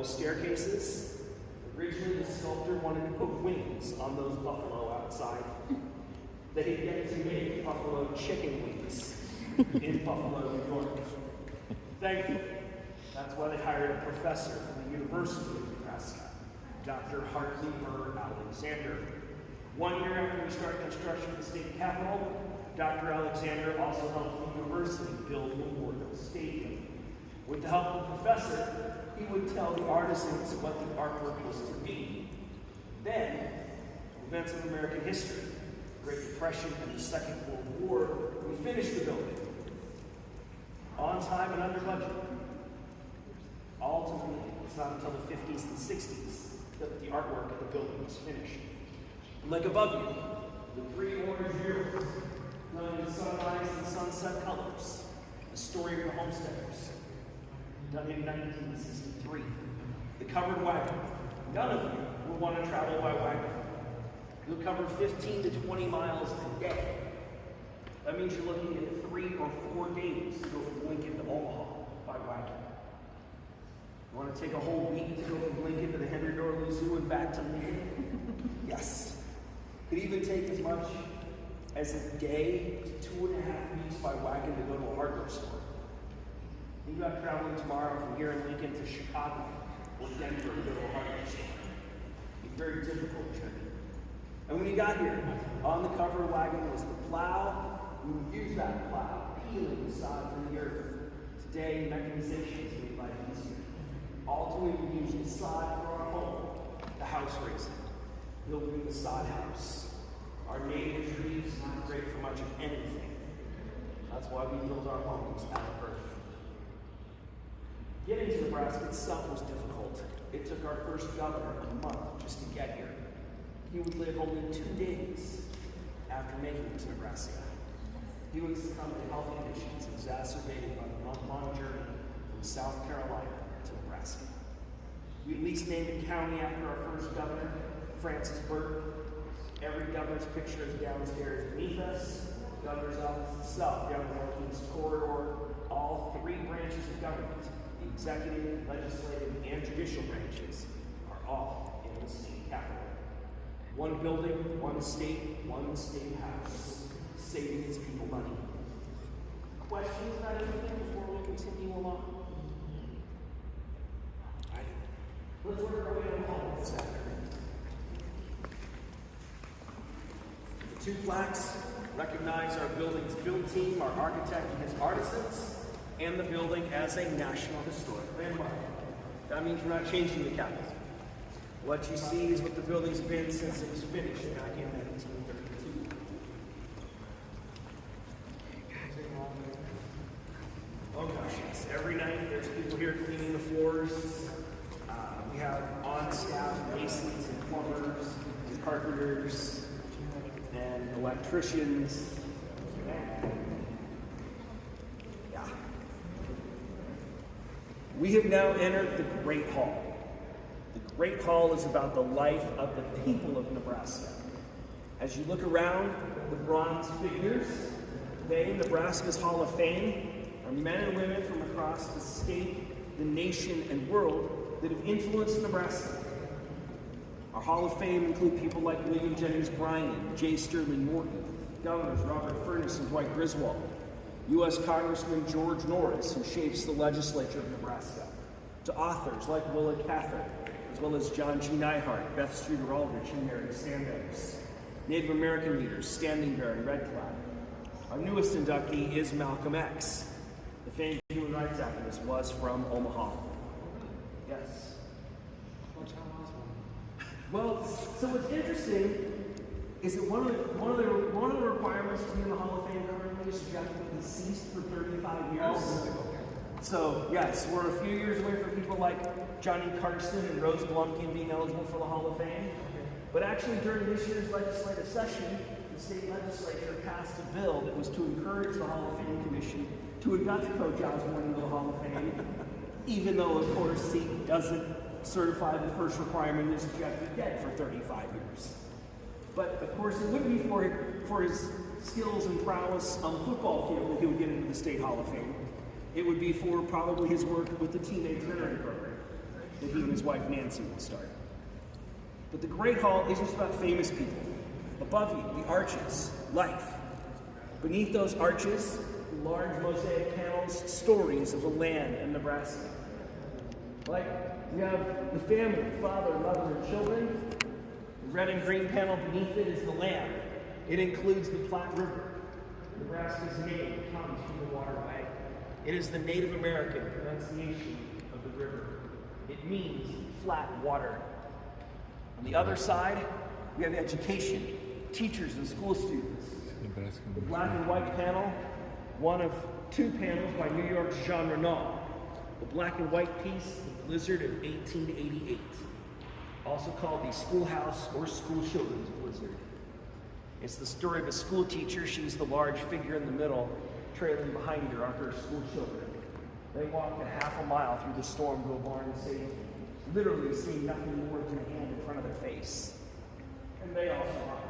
those staircases. Originally, the sculptor wanted to put wings on those buffalo outside. They had yet to make buffalo chicken wings in Buffalo, New York. Thankfully, that's why they hired a professor from the University of Nebraska, Dr. Hartley Burr Alexander. 1 year after we started construction of the state capitol, Dr. Alexander also helped the university build Memorial Stadium. With the help of the professor, he would tell the artisans what the artwork was to be. Then, events of American history, the Great Depression and the Second World War, we finished the building. On time and under budget. Ultimately, it's not until the 50s and 60s that the artwork of the building was finished. Like above you, the three orange murals, done in sunrise and sunset colors, the story of the homesteaders, done in 1963. The covered wagon. None of you will want to travel by wagon. You'll cover 15 to 20 miles a day. That means you're looking at 3 or 4 days to go from Lincoln to Omaha by wagon. You want to take a whole week to go from Lincoln to the Henry Dorley Zoo and back to Lincoln? Yes. Could even take as much as a day to 2.5 weeks by wagon to go to a hardware store. Think about traveling tomorrow from here in Lincoln to Chicago or Denver to go to a hardware store. It's a very difficult journey. And when you got here, on the cover wagon was the plow. We would use that plow, peeling the sod from the earth. Today, mechanization has made life easier. Ultimately, we use the sod for our home, the house raising, building the sod house. Our native trees not great for much of anything. That's why we build our homes out of earth. Getting to Nebraska itself was difficult. It took our first governor a month just to get here. He would live only 2 days after making it to Nebraska. He would succumb to health conditions exacerbated by the month-long journey from South Carolina to Nebraska. We at least named a county after our first governor, Francis Burt. Every governor's picture is downstairs beneath us. The governor's office itself down the northeast corridor. All 3 branches of government, the executive, legislative, and judicial branches, are all in the state capitol. One building, one state house, saving its people money. Questions about anything before we continue along? Let's work our way along this afternoon. The 2 plaques recognize our building's build team, our architect and his artisans, and the building as a National Historic Landmark. That means we're not changing the Capitol. What you see is what the building's been since it was finished back in 1932. Oh gosh, yes. Every night there's people here cleaning the floors. We have on-staff masons and plumbers and carpenters and electricians. And yeah. We have now entered the Great Hall. The Great Hall is about the life of the people of Nebraska. As you look around, the bronze figures, they, Nebraska's Hall of Fame, are men and women from across the state, the nation, and world that have influenced Nebraska. Our Hall of Fame include people like William Jennings Bryan, J. Sterling Morton, Governors Robert Furness and Dwight Griswold, U.S. Congressman George Norris, who shapes the legislature of Nebraska, to authors like Willa Cather, as well as John G. Neihart, Beth Streeter Aldrich, and Mary Sanders. Native American leaders, Standing Bear and Red Cloud. Our newest inductee is Malcolm X. The famed human rights activist was from Omaha. Yes? Well, so what's interesting is that one of the requirements to be in the Hall of Fame currently is you have to be deceased for 35 years. So, yes, we're a few years away from people like Johnny Carson and Rose Blumkin being eligible for the Hall of Fame. But actually, during this year's legislative session, the state legislature passed a bill that was to encourage the Hall of Fame Commission to induct Coach Osborne into the Hall of Fame, even though, of course, he doesn't certify the first requirement is that you have to be dead for 35 years. But, of course, it wouldn't be for his skills and prowess on the football field that he would get into the State Hall of Fame. It would be for probably his work with the teenage veteran program that he and his wife Nancy will start. But the Great Hall isn't just about famous people. Above you, the arches, life. Beneath those arches, large mosaic panels, stories of the land in Nebraska. Like, you have the family, father, mother, and children. The red and green panel beneath it is the land. It includes the Platte River. Nebraska's name comes from the waterway. It is the Native American pronunciation of the river. It means flat water. On the other side, we have education, teachers and school students. The black and white panel, one of two panels by New York's Jean Renoir. The black and white piece, The Blizzard of 1888, also called the Schoolhouse or School Children's Blizzard. It's the story of a school teacher. She's the large figure in the middle. Trailing behind her are her school children. They walk a half a mile through the storm to a barn of safety, literally seeing nothing more than a hand in front of their face. And they also are.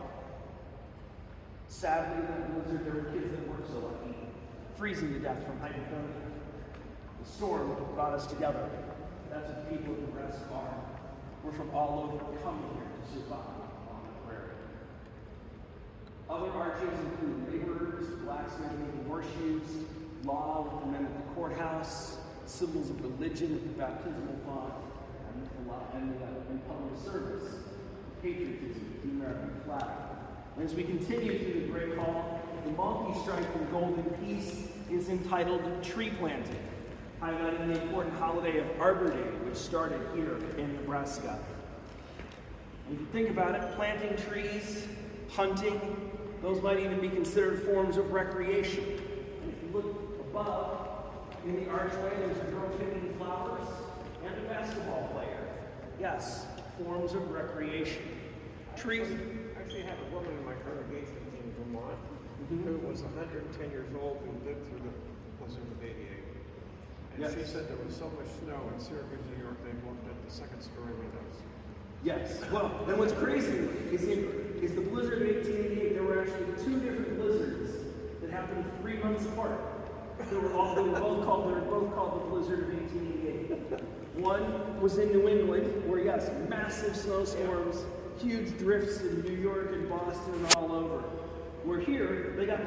Sadly, in the blizzard, there were kids that weren't so lucky, freezing to death from hypothermia. The storm brought us together. That's what the people of Nebraska are. We're from all over coming here to survive on the prairie. Other arches include laborers, blacksmiths making horseshoes, law with the men at the courthouse, symbols of religion at the baptismal font, and public service, patriotism, the American flag. And as we continue through the Great Hall, the multi-striped and golden piece is entitled Tree Planting, highlighting the important holiday of Arbor Day, which started here in Nebraska. And if you think about it, planting trees, hunting, those might even be considered forms of recreation. And if you look above, in the archway, there's a girl picking flowers and a basketball player. Yes, forms of recreation. Trees. I actually had a woman in my congregation in Vermont who was 110 years old and lived through the blizzard of '88. And Yes. she said there was so much snow in Syracuse, New York, they looked at the second-story windows. Yes. Well, and what's crazy is the blizzard of 1888, there were actually two different blizzards that happened 3 months apart. They were both called the blizzard of 1888. One was in New England, where yes, massive snowstorms, huge drifts in New York and Boston and all over. Where here, they got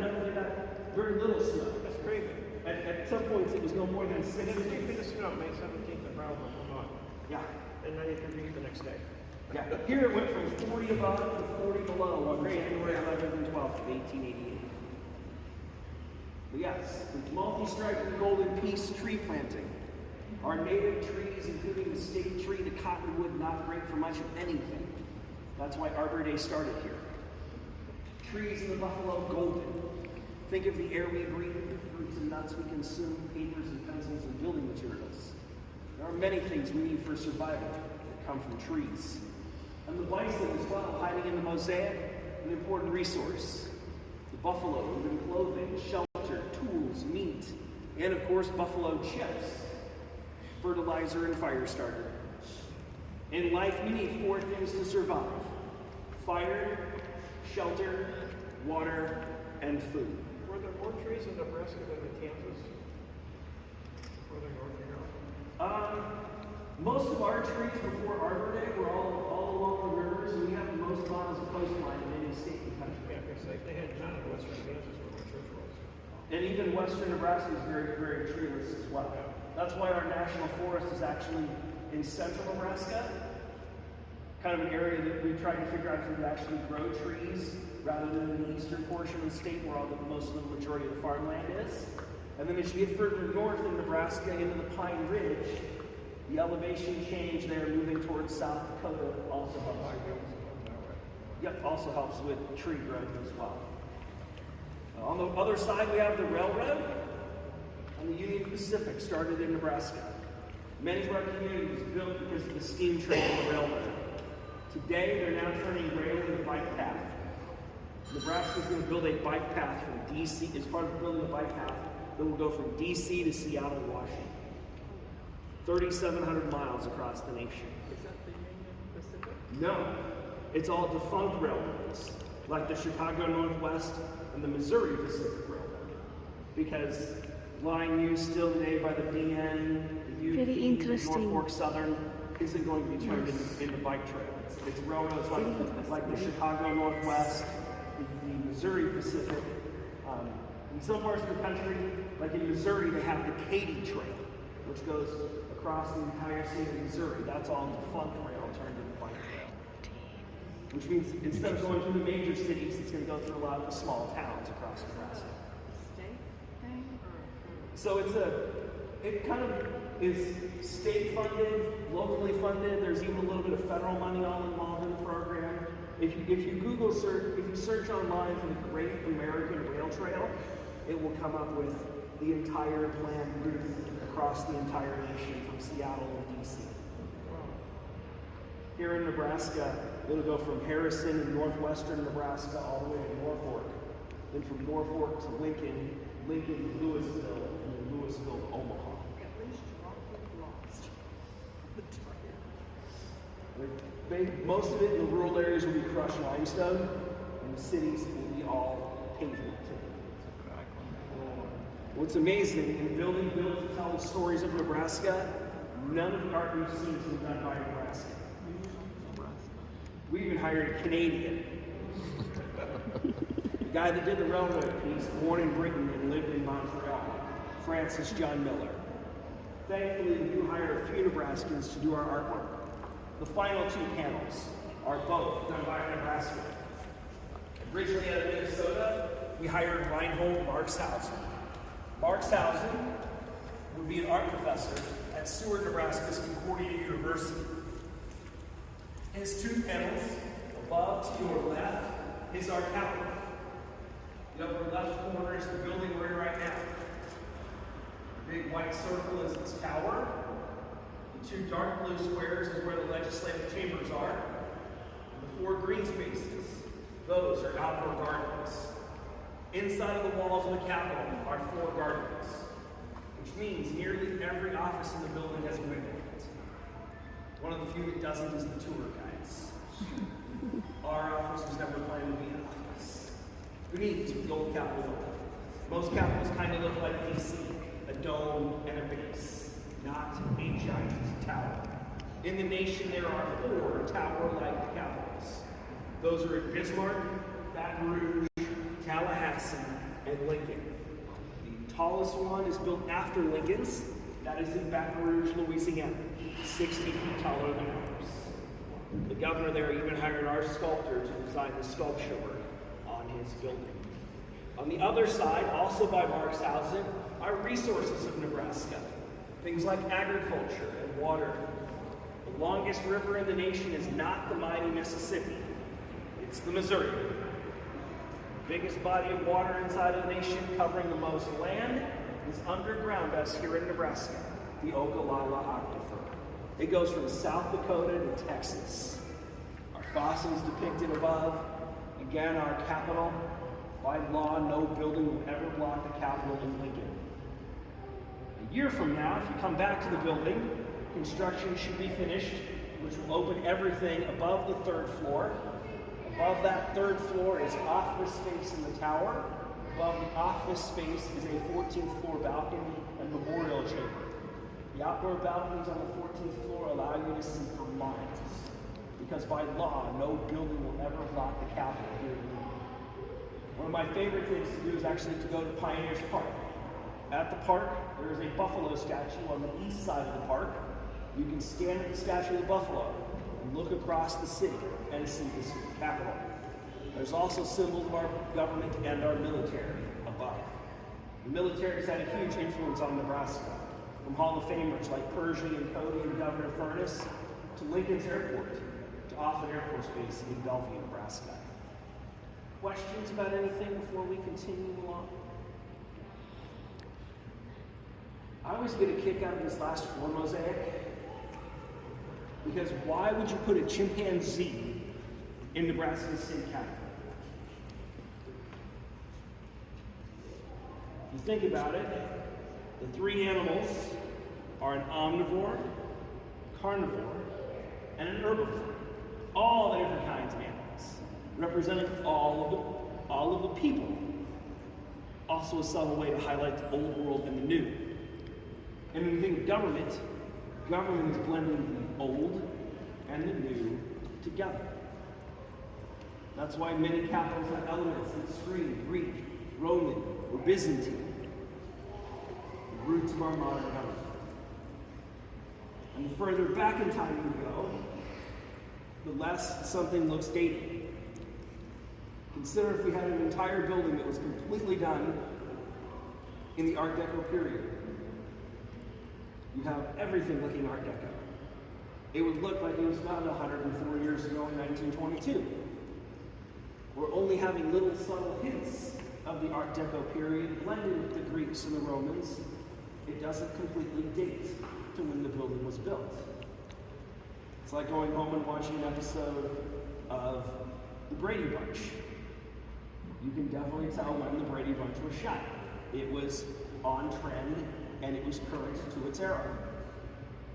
very little snow. That's crazy. At some points, it was no more than 6 And then inches. feet of snow, May 17th in Brattleboro, Vermont. Yeah. And 90 degrees the next day. Yeah. Here it went from 40 above to 40 below on January 11th and 12th of 1888. But yes, the multi-striped and golden piece tree planting. Our native trees, including the state tree, the cottonwood, not great for much of anything. That's why Arbor Day started here. Trees in the buffalo, golden. Think of the air we breathe, the fruits and nuts we consume, papers and pencils and building materials. There are many things we need for survival that come from trees. And the bison as well, hiding in the mosaic, an important resource. The buffalo, within clothing, shelter, tools, meat, and of course buffalo chips, fertilizer and fire starter. In life, we need 4 things to survive: fire, shelter, water, and food. Were there more trees in Nebraska than in Kansas? Further north you go? Most of our trees before Arbor Day were all along the rivers, and we have the most miles of coastline in any state in the country. Yeah, because they had none in western Kansas where my church was. And even western Nebraska is very, very treeless as well. That's why our national forest is actually in central Nebraska, kind of an area that we tried to figure out if we would actually grow trees rather than in the eastern portion of the state where most of the majority of the farmland is. And then as you get further north in Nebraska into the Pine Ridge, the elevation change there moving towards South Dakota also helps. Yep, also helps with tree growth as well. On the other side, we have the railroad, and the Union Pacific started in Nebraska. Many of our communities built because of the steam train and the railroad. Today, they're now turning rail into bike path. Nebraska is going to build a bike path from D.C. as part of building a bike path that will go from D.C. to Seattle, Washington. 3,700 miles across the nation. Is that the Union Pacific? No, it's all defunct railroads, like the Chicago Northwest and the Missouri Pacific Railroad, because line used still today by the BN, the UP, Very interesting. Norfolk Southern, isn't going to be turned into bike trail. It's railroads like the Chicago Northwest, the Missouri Pacific. In some parts of the country, like in Missouri, they have the Katy Trail, which goes across the entire state of Missouri. That's all defunct rail turned into bike trail. Which means instead of going through the major cities, it's going to go through a lot of the small towns across Nebraska. So it kind of is state funded, locally funded. There's even a little bit of federal money all involved in the program. If you search online for the Great American Rail Trail, it will come up with the entire planned route across the entire nation from Seattle to DC. Here in Nebraska, it'll go from Harrison in northwestern Nebraska all the way to Norfolk. Then from Norfolk to Lincoln, Lincoln to Louisville, and then Louisville to Omaha. Most of it in the rural areas will be crushed limestone, and the cities will be all pavement. What's amazing, in building built to tell the stories of Nebraska, none of the art we've seen has been done by Nebraska. We even hired a Canadian. The guy that did the railroad piece, born in Britain and lived in Montreal, Francis John Miller. Thankfully, we do hire a few Nebraskans to do our artwork. The final two panels are both done by Nebraska. Originally out of Minnesota, we hired Reinhold Marxhausen. Marxhausen would be an art professor at Seward, Nebraska's Concordia University. His two panels, above to your left, is our capital. The upper left corner is the building we're in right now. The big white circle is its tower. The two dark blue squares is where the legislative chambers are. And the four green spaces, those are outdoor gardens. Inside of the walls of the Capitol are four gardens, which means nearly every office in the building has a window in it. One of the few that doesn't is the tour guides. Our office was never planned to be an office. Beneath is the old Capitol building. Most capitals kind of look like DC, a dome and a base, not a giant tower. In the nation, there are four tower-like capitals. Those are at Bismarck, Baton Rouge, Tallahassee, and Lincoln. The tallest one is built after Lincoln's. That is in Baton Rouge, Louisiana, 60 feet taller than ours. The governor there even hired our sculptor to design the sculpture work on his building. On the other side, also by Marxhausen, are resources of Nebraska. Things like agriculture and water. The longest river in the nation is not the mighty Mississippi. It's the Missouri River. Biggest body of water inside of the nation, covering the most land, is underground us here in Nebraska, the Ogallala Aquifer. It goes from South Dakota to Texas. Our fossils depicted above. Again, our capital. By law, no building will ever block the Capitol in Lincoln. A year from now, if you come back to the building, construction should be finished, which will open everything above the third floor. Above that third floor is office space in the tower. Above the office space is a 14th floor balcony and memorial chamber. The outdoor balconies on the 14th floor allow you to see for miles, because by law, no building will ever block the Capitol here in Lincoln. One of my favorite things to do is actually to go to Pioneers Park. At the park, there is a buffalo statue on the east side of the park. You can stand at the statue of the buffalo and look across the city and see the Capitol. There's also symbols of our government and our military above. The military has had a huge influence on Nebraska, from Hall of Famers like Pershing and Cody and Governor Furness, to Lincoln's Airport, to Offutt Air Force Base in Bellevue, Nebraska. Questions about anything before we continue along? I always get a kick out of this last floor mosaic, because why would you put a chimpanzee in Nebraska's state capital? If you think about it, the three animals are an omnivore, carnivore, and an herbivore. All the different kinds of animals, representing all of the people. Also a subtle way to highlight the old world and the new. And when you think of government is blending the old and the new together. That's why many capitals have elements that scream Greek, Roman, or Byzantine, the roots of our modern government. And the further back in time you go, the less something looks dated. Consider if we had an entire building that was completely done in the Art Deco period. You have everything looking Art Deco. It would look like it was done 104 years ago in 1922. We're only having little subtle hints of the Art Deco period blended with the Greeks and the Romans. It doesn't completely date to when the building was built. It's like going home and watching an episode of The Brady Bunch. You can definitely tell when the Brady Bunch was shot. It was on trend and it was current to its era.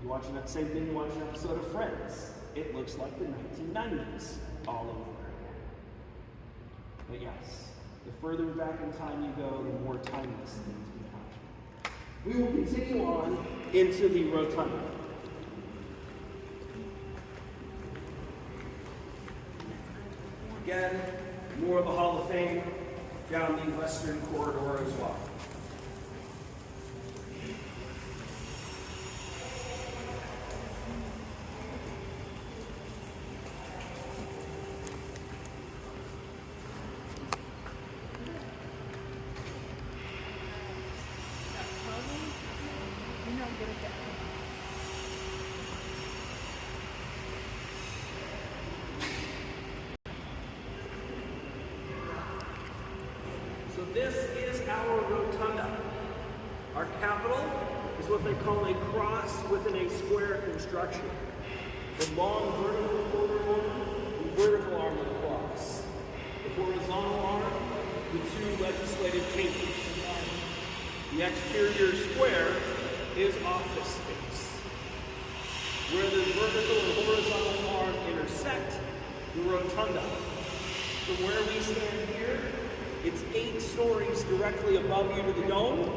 You watch that same thing, you watch an episode of Friends. It looks like the 1990s all over again. But yes, the further back in time you go, the more timeless things become. We will continue on into the rotunda. Again, more of a Hall of Fame down the western corridor as well. So this is our rotunda. Our capital is what they call a cross within a square construction. The long vertical corridor, the vertical arm of the cross. The horizontal arm, the two legislative chambers. The exterior square is office space. Where the vertical and horizontal arm intersect, the rotunda. From where we stand here, it's 8 stories directly above you to the dome.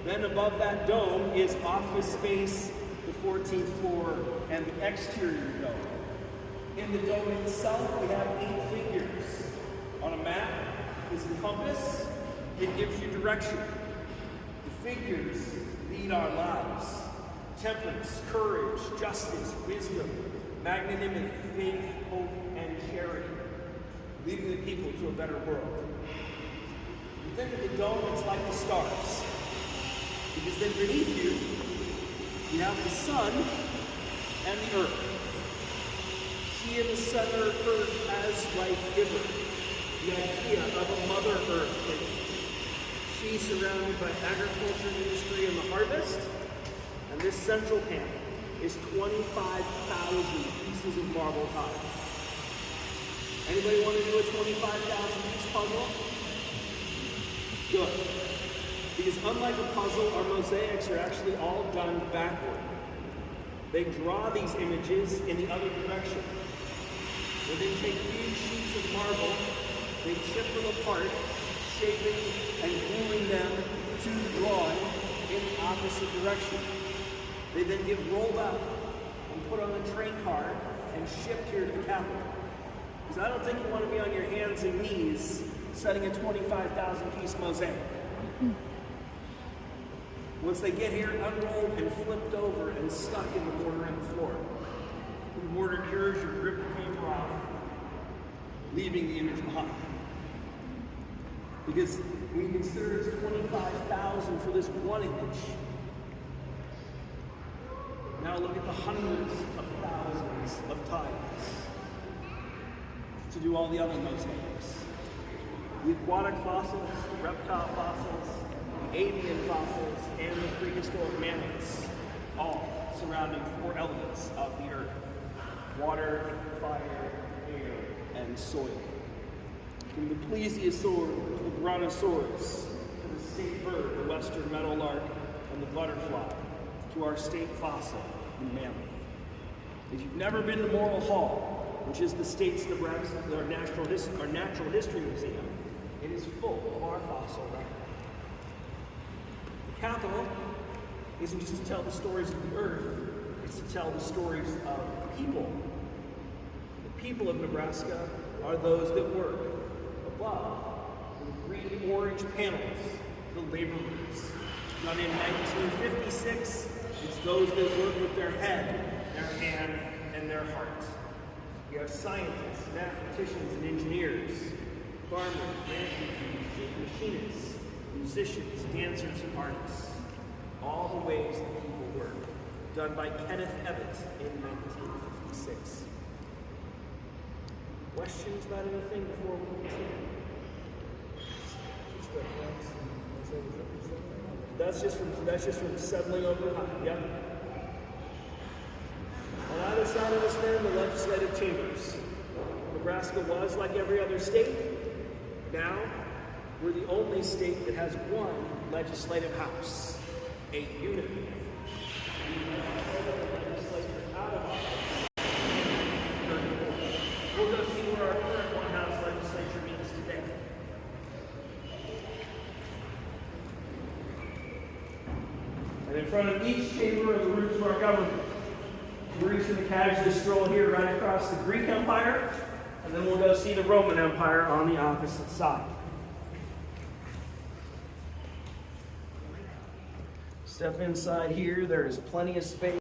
Then above that dome is office space, the 14th floor, and the exterior dome. In the dome itself, we have 8 figures. On a map is a compass. It gives you direction. The figures lead our lives. Temperance, courage, justice, wisdom, magnanimity, faith, hope, and charity. Leading the people to a better world. You think of the dome, it's like the stars. Because then beneath you, you have the sun and the earth. She in the center, earth as life giver. The idea of a mother earth. She surrounded by agriculture, industry, and the harvest. And this central panel is 25,000 pieces of marble tile. Anybody want to do a 25,000 piece puzzle? Good. Because unlike a puzzle, our mosaics are actually all done backward. They draw these images in the other direction. When they take huge sheets of marble, they chip them apart, shaping and gluing them to the drawing in the opposite direction. They then get rolled up and put on the train car and shipped here to the capital. Because I don't think you want to be on your hands and knees setting a 25,000 piece mosaic. Once they get here, unrolled and flipped over and stuck in the mortar and the floor. The mortar cures, you rip the paper off, leaving the image behind. Because when you consider it's 25,000 for this one image, now look at the hundreds of thousands of tiles to do all the other mosaics. The aquatic fossils, the reptile fossils, the avian fossils, and the prehistoric mammals, all surrounding 4 elements of the earth: water, fire, air, and soil. From the plesiosaur to the brontosaurus, to the state bird, the western meadowlark, and the butterfly, to our state fossil, the mammoth. If you've never been to Morrill Hall, which is the state's Nebraska, our natural history museum, it is full of our fossil record. The capital isn't just to tell the stories of the earth, It's to tell the stories of people. The people of Nebraska are those that work. Above, the green-orange panels, the laborers. Done in 1956, it's those that work with their head, their hand, and their heart. You have scientists, mathematicians, and engineers, farmers, machinists, musicians, dancers, and artists. All the ways that people work. Done by Kenneth Evans in 1956. Questions about anything before we continue? That's just from settling over high. Yep. On either side of us then, the legislative chambers. Nebraska was like every other state. Now, we're the only state that has one legislative house, a unit. We'll go see where our current one-house legislature meets today. And in front of each chamber are the roots of our government. We're just going to casually stroll here right across the Greek Empire, and then we'll go see the Roman Empire on the opposite side. Step inside here, there is plenty of space.